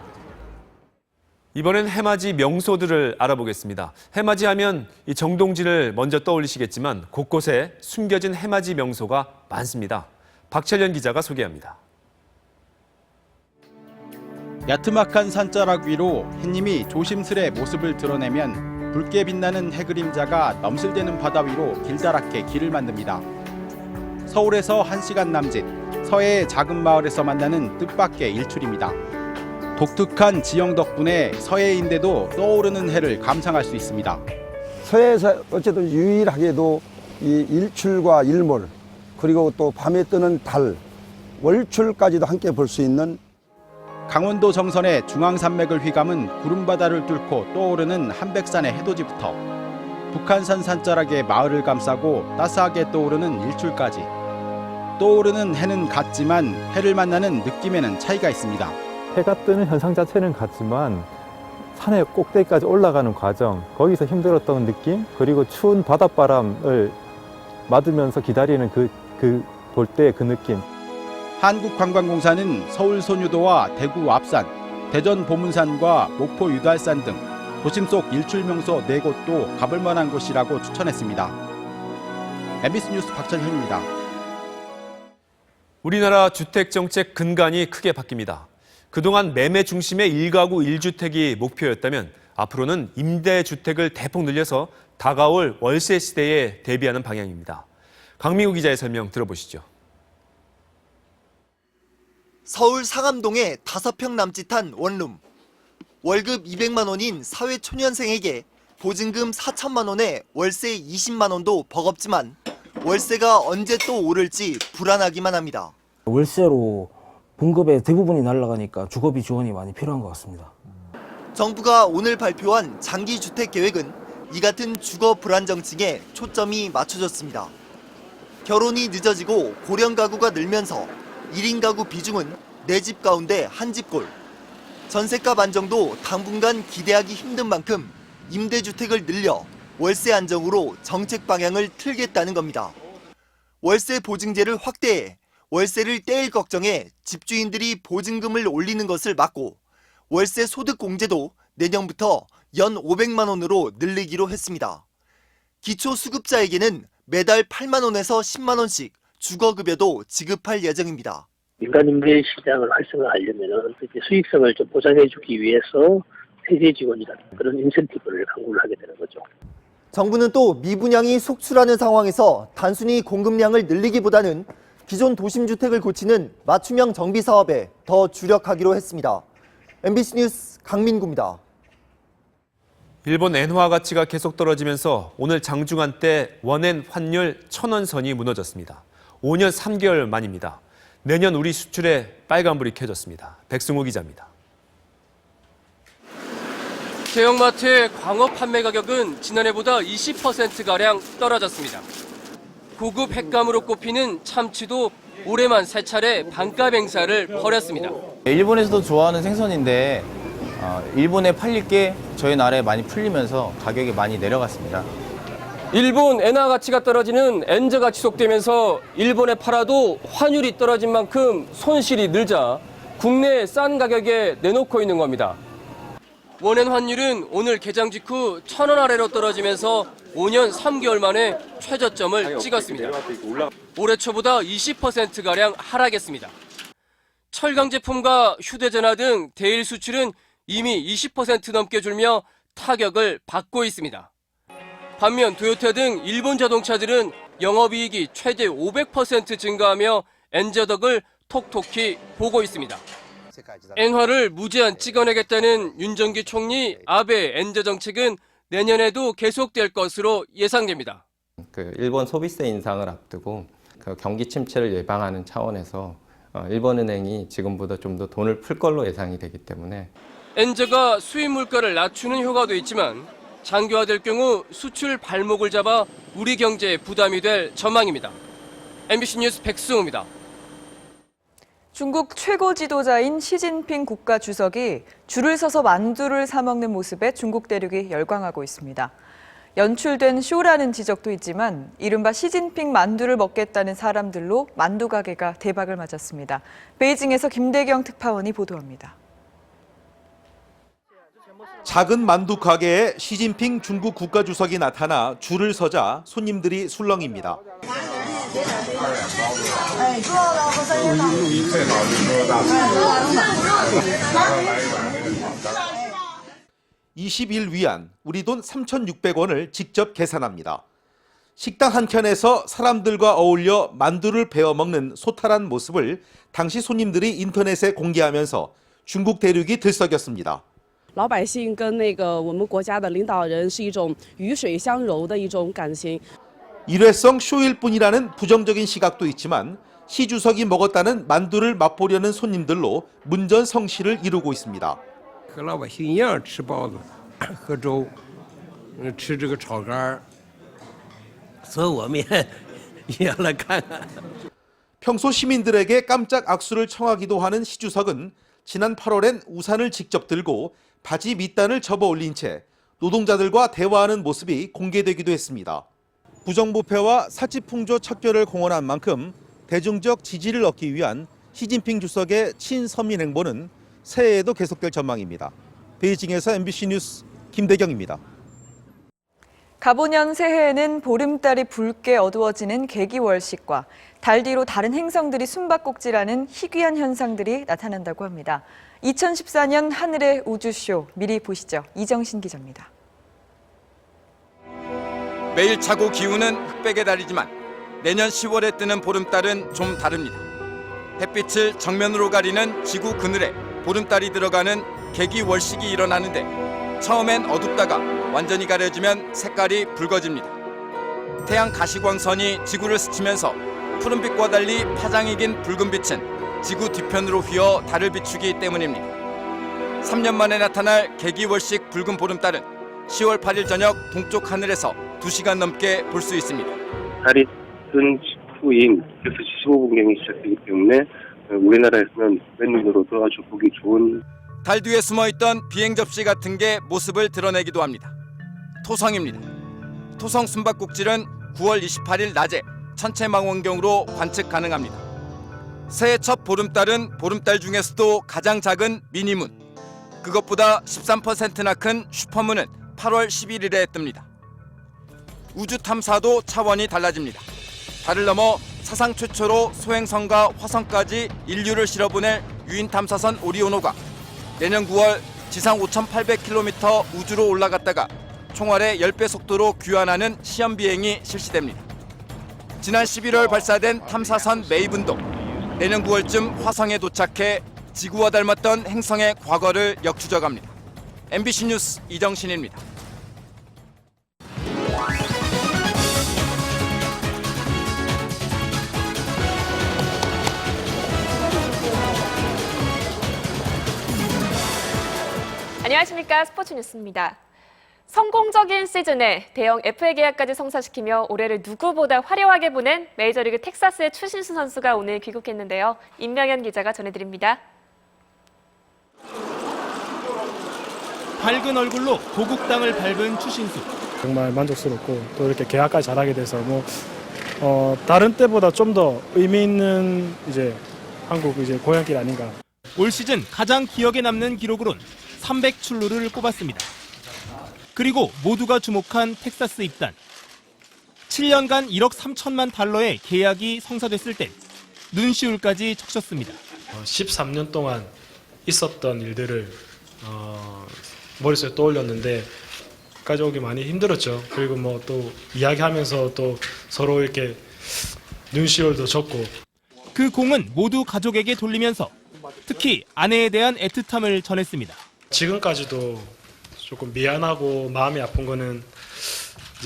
이번엔 해맞이 명소들을 알아보겠습니다. 해맞이 하면 이 정동진을 먼저 떠올리시겠지만 곳곳에 숨겨진 해맞이 명소가 많습니다. 박철련 기자가 소개합니다. 야트막한 산자락 위로 햇님이 조심스레 모습을 드러내면 붉게 빛나는 해그림자가 넘실대는 바다 위로 길다랗게 길을 만듭니다. 서울에서 1시간 남짓, 서해의 작은 마을에서 만나는 뜻밖의 일출입니다. 독특한 지형 덕분에 서해인데도 떠오르는 해를 감상할 수 있습니다. 서해에서 어쨌든 유일하게도 이 일출과 일몰, 그리고 또 밤에 뜨는 달, 월출까지도 함께 볼 수 있는 강원도 정선의 중앙산맥을 휘감은 구름바다를 뚫고 떠오르는 한백산의 해돋이부터 북한산 산자락의 마을을 감싸고 따스하게 떠오르는 일출까지 떠오르는 해는 같지만 해를 만나는 느낌에는 차이가 있습니다. 해가 뜨는 현상 자체는 같지만 산의 꼭대기까지 올라가는 과정, 거기서 힘들었던 느낌, 그리고 추운 바닷바람을 맞으면서 기다리는 볼 때 그 느낌. 한국관광공사는 서울 소유도와 대구 압산, 대전 보문산과 목포 유달산 등 도심 속 일출 명소 4곳도 가볼 만한 곳이라고 추천했습니다. MBC 뉴스 박정현입니다. 우리나라 주택정책 근간이 크게 바뀝니다. 그동안 매매 중심의 1가구 1주택이 목표였다면 앞으로는 임대주택을 대폭 늘려서 다가올 월세 시대에 대비하는 방향입니다. 강민구 기자의 설명 들어보시죠. 서울 상암동의 5평 남짓한 원룸. 월급 200만 원인 사회초년생에게 보증금 4천만 원에 월세 20만 원도 버겁지만 월세가 언제 또 오를지 불안하기만 합니다. 월세로 봉급의 대부분이 날아가니까 주거비 지원이 많이 필요한 것 같습니다. 정부가 오늘 발표한 장기주택 계획은 이 같은 주거 불안정층에 초점이 맞춰졌습니다. 결혼이 늦어지고 고령 가구가 늘면서 1인 가구 비중은 4집 가운데 1집꼴. 전셋값 안정도 당분간 기대하기 힘든 만큼 임대주택을 늘려 월세 안정으로 정책 방향을 틀겠다는 겁니다. 월세 보증제를 확대해 월세를 떼일 걱정에 집주인들이 보증금을 올리는 것을 막고 월세 소득 공제도 내년부터 연 500만 원으로 늘리기로 했습니다. 기초수급자에게는 매달 8만 원에서 10만 원씩 주거급여도 지급할 예정입니다. 민간 임대 시장을 활성화하려면 수익성을 좀 보장해주기 위해서 세제 지원이라는 그런 인센티브를 강구를 하게 되는 거죠. 정부는 또 미분양이 속출하는 상황에서 단순히 공급량을 늘리기보다는 기존 도심주택을 고치는 맞춤형 정비 사업에 더 주력하기로 했습니다. MBC 뉴스 강민구입니다. 일본 엔화 가치가 계속 떨어지면서 오늘 장중한 때 원엔 환율 1,000원 선이 무너졌습니다. 5년 3개월 만입니다. 내년 우리 수출에 빨간불이 켜졌습니다. 백승우 기자입니다. 대형마트의 광어 판매 가격은 지난해보다 20%가량 떨어졌습니다. 고급 횟감으로 꼽히는 참치도 올해만 3차례 반값 행사를 벌였습니다. 일본에서도 좋아하는 생선인데 일본에 팔릴 게 저희 나라에 많이 풀리면서 가격이 많이 내려갔습니다. 일본 엔화 가치가 떨어지는 엔저가 지속되면서 일본에 팔아도 환율이 떨어진 만큼 손실이 늘자 국내에 싼 가격에 내놓고 있는 겁니다. 원엔 환율은 오늘 개장 직후 1,000원 아래로 떨어지면서 5년 3개월 만에 최저점을 찍었습니다. 올해 초보다 20%가량 하락했습니다. 철강 제품과 휴대전화 등 대일 수출은 이미 20% 넘게 줄며 타격을 받고 있습니다. 반면 토요타 등 일본 자동차들은 영업이익이 최대 500% 증가하며 엔저 덕을 톡톡히 보고 있습니다. 엔화를 무제한 찍어내겠다는 윤정기 총리 아베 엔저 정책은 내년에도 계속될 것으로 예상됩니다. 일본 소비세 인상을 앞두고 경기 침체를 예방하는 차원에서 일본은행이 지금보다 좀 더 돈을 풀 걸로 예상이 되기 때문에 엔저가 수입 물가를 낮추는 효과도 있지만 장기화될 경우 수출 발목을 잡아 우리 경제에 부담이 될 전망입니다. MBC 뉴스 백승우입니다. 중국 최고 지도자인 시진핑 국가주석이 줄을 서서 만두를 사 먹는 모습에 중국 대륙이 열광하고 있습니다. 연출된 쇼라는 지적도 있지만 이른바 시진핑 만두를 먹겠다는 사람들로 만두 가게가 대박을 맞았습니다. 베이징에서 김대경 특파원이 보도합니다. 작은 만두 가게에 시진핑 중국 국가주석이 나타나 줄을 서자 손님들이 술렁입니다. 21위안, 우리 돈 3,600원을 직접 계산합니다. 식당 한 켠에서 사람들과 어울려 만두를 베어 먹는 소탈한 모습을 당시 손님들이 인터넷에 공개하면서 중국 대륙이 들썩였습니다. 老百姓跟我们国家的领导人是一种鱼水相柔的一种感情。 일회성 쇼일 뿐이라는 부정적인 시각도 있지만 시 주석이 먹었다는 만두를 맛보려는 손님들로 문전성시를 이루고 있습니다. 和老百姓一样吃包子、喝粥、吃这个炒肝，所以我们也要来看看。 평소 시민들에게 깜짝 악수를 청하기도 하는 시 주석은 지난 8월엔 우산을 직접 들고 바지 밑단을 접어 올린 채 노동자들과 대화하는 모습이 공개되기도 했습니다. 부정부패와 사치풍조 척결을 공언한 만큼 대중적 지지를 얻기 위한 시진핑 주석의 친서민 행보는 새해에도 계속될 전망입니다. 베이징에서 MBC 뉴스 김대경입니다. 가보년 새해에는 보름달이 붉게 어두워지는 개기월식과 달 뒤로 다른 행성들이 숨바꼭질하는 희귀한 현상들이 나타난다고 합니다. 2014년 하늘의 우주쇼 미리 보시죠. 이정신 기자입니다. 매일 차고 기우는 흑백의 달이지만 내년 10월에 뜨는 보름달은 좀 다릅니다. 햇빛을 정면으로 가리는 지구 그늘에 보름달이 들어가는 개기월식이 일어나는데 처음엔 어둡다가 완전히 가려지면 색깔이 붉어집니다. 태양 가시광선이 지구를 스치면서 푸른빛과 달리 파장이 긴 붉은 빛은 지구 뒤편으로 휘어 달을 비추기 때문입니다. 3년 만에 나타날 개기월식 붉은 보름달은 10월 8일 저녁 동쪽 하늘에서 2시간 넘게 볼 수 있습니다. 달이 뜬 직후인 6시 15분경이 시작되기 때문에 우리나라에서는 맨눈으로도 아주 보기 좋은 달 뒤에 숨어있던 비행 접시 같은 게 모습을 드러내기도 합니다. 토성입니다. 토성 숨바꼭질은 9월 28일 낮에 천체망원경으로 관측 가능합니다. 새해 첫 보름달은 보름달 중에서도 가장 작은 미니문, 그것보다 13%나 큰 슈퍼문은 8월 11일에 뜹니다. 우주 탐사도 차원이 달라집니다. 달을 넘어 사상 최초로 소행성과 화성까지 인류를 실어보낼 유인 탐사선 오리온5가 내년 9월 지상 5,800km 우주로 올라갔다가 총알의 10배 속도로 귀환하는 시험 비행이 실시됩니다. 지난 11월 발사된 탐사선 메이븐도 내년 9월쯤 화성에 도착해 지구와 닮았던 행성의 과거를 역추적합니다. MBC 뉴스 이정신입니다. 안녕하십니까. 스포츠 뉴스입니다. 성공적인 시즌에 대형 FA 계약까지 성사시키며 올해를 누구보다 화려하게 보낸 메이저리그 텍사스의 추신수 선수가 오늘 귀국했는데요. 임명현 기자가 전해드립니다. 밝은 얼굴로 고국 땅을 밟은 추신수. 정말 만족스럽고 또 이렇게 계약까지 잘하게 돼서 다른 때보다 좀 더 의미 있는 한국 고향길 아닌가. 올 시즌 가장 기억에 남는 기록으론 300출루를 꼽았습니다. 그리고 모두가 주목한 텍사스 입단. 7년간 1억 3천만 달러의 계약이 성사됐을 때 눈시울까지 적셨습니다. 13년 동안 있었던 일들을 머릿속에 떠올렸는데 까지 오기 많이 힘들었죠. 그리고 또 이야기하면서 또 서로 이렇게 눈시울도 적고. 그 공은 모두 가족에게 돌리면서 특히 아내에 대한 애틋함을 전했습니다. 지금까지도 조금 미안하고 마음이 아픈 거는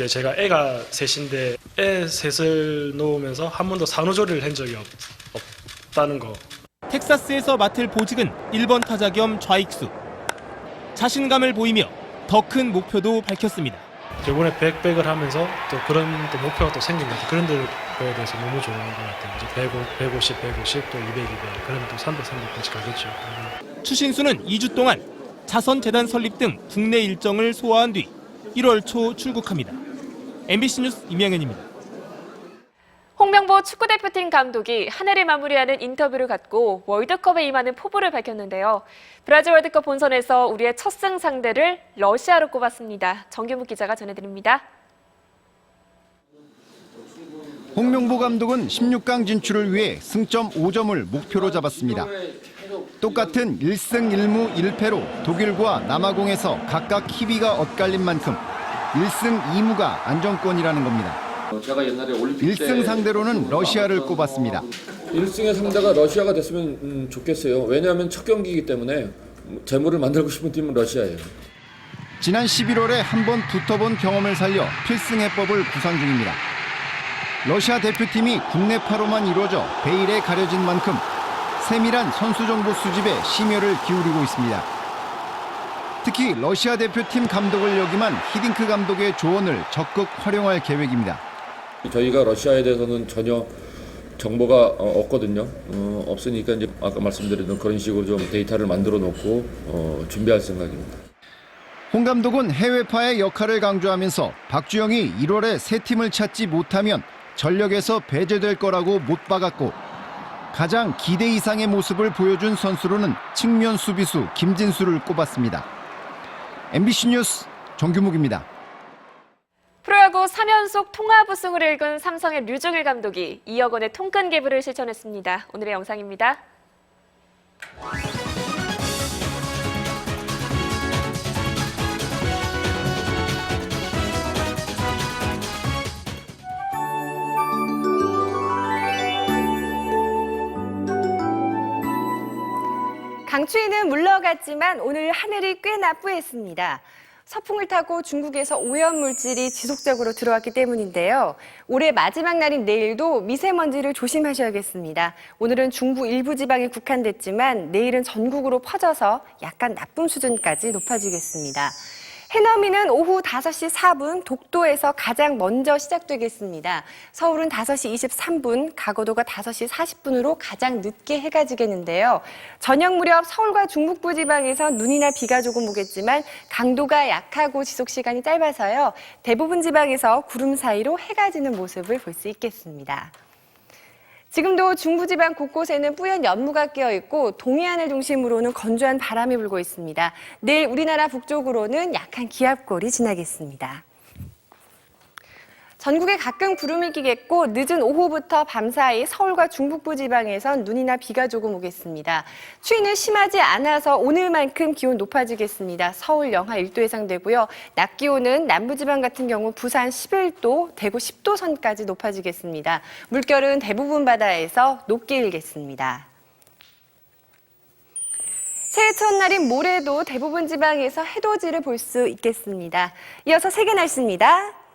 제가 애가 셋인데 애 셋을 놓으면서 한 번도 산후조리를 한 적이 없다는 거. 텍사스에서 맡을 보직은 1번 타자 겸 좌익수. 자신감을 보이며 더 큰 목표도 밝혔습니다. 이번에 백을 하면서 또 그런 목표가 또 생긴 것 같아요. 그런 거에 대해서 너무 좋은 것 같아요. 이제 150, 또 200, 그러면 또 300까지 가겠죠. 추신수는 2주 동안 자선재단 설립 등 국내 일정을 소화한 뒤 1월 초 출국합니다. MBC 뉴스 임영현입니다. 홍명보 축구대표팀 감독이 한 해를 마무리하는 인터뷰를 갖고 월드컵에 임하는 포부를 밝혔는데요. 브라질 월드컵 본선에서 우리의 첫 승 상대를 러시아로 꼽았습니다. 정규묵 기자가 전해드립니다. 홍명보 감독은 16강 진출을 위해 승점 5점을 목표로 잡았습니다. 똑같은 1승 1무 1패로 독일과 남아공에서 각각 희비가 엇갈린 만큼 1승 2무가 안정권이라는 겁니다. 제가 옛날에 올림픽 1승 상대로는 러시아를 꼽았습니다. 1승의 상대가 러시아가 됐으면 좋겠어요. 왜냐하면 첫 경기이기 때문에 재물을 만들고 싶은 팀은 러시아예요. 지난 11월에 한번 붙어본 경험을 살려 필승 해법을 구상 중입니다. 러시아 대표팀이 국내파로만 이루어져 베일에 가려진 만큼 세밀한 선수 정보 수집에 심혈을 기울이고 있습니다. 특히 러시아 대표팀 감독을 역임한 히딩크 감독의 조언을 적극 활용할 계획입니다. 저희가 러시아에 대해서는 전혀 정보가 없거든요. 없으니까 이제 아까 말씀드린 그런 식으로 좀 데이터를 만들어 놓고 준비할 생각입니다. 홍 감독은 해외파의 역할을 강조하면서 박주영이 1월에 새 팀을 찾지 못하면 전력에서 배제될 거라고 못 박았고 가장 기대 이상의 모습을 보여준 선수로는 측면 수비수 김진수를 꼽았습니다. MBC 뉴스 정규묵입니다. 프로야구 3연속 통합 우승을 이끈 삼성의 류중일 감독이 2억 원의 통근 계부를 실천했습니다. 오늘의 영상입니다. 강추위는 물러갔지만 오늘 하늘이 꽤나 뿌했습니다. 서풍을 타고 중국에서 오염물질이 지속적으로 들어왔기 때문인데요. 올해 마지막 날인 내일도 미세먼지를 조심하셔야겠습니다. 오늘은 중부 일부 지방에 국한됐지만 내일은 전국으로 퍼져서 약간 나쁨 수준까지 높아지겠습니다. 해넘이는 오후 5시 4분 독도에서 가장 먼저 시작되겠습니다. 서울은 5시 23분, 가거도가 5시 40분으로 가장 늦게 해가 지겠는데요. 저녁 무렵 서울과 중북부 지방에서 눈이나 비가 조금 오겠지만 강도가 약하고 지속 시간이 짧아서요. 대부분 지방에서 구름 사이로 해가 지는 모습을 볼 수 있겠습니다. 지금도 중부지방 곳곳에는 뿌연 연무가 끼어있고 동해안을 중심으로는 건조한 바람이 불고 있습니다. 내일 우리나라 북쪽으로는 약한 기압골이 지나겠습니다. 전국에 가끔 구름이 끼겠고 늦은 오후부터 밤사이 서울과 중북부 지방에선 눈이나 비가 조금 오겠습니다. 추위는 심하지 않아서 오늘만큼 기온 높아지겠습니다. 서울 영하 1도 예상되고요. 낮 기온은 남부지방 같은 경우 부산 11도, 대구 10도 선까지 높아지겠습니다. 물결은 대부분 바다에서 높게 일겠습니다. 새해 첫날인 모레도 대부분 지방에서 해돋이를 볼 수 있겠습니다. 이어서 세계 날씨입니다.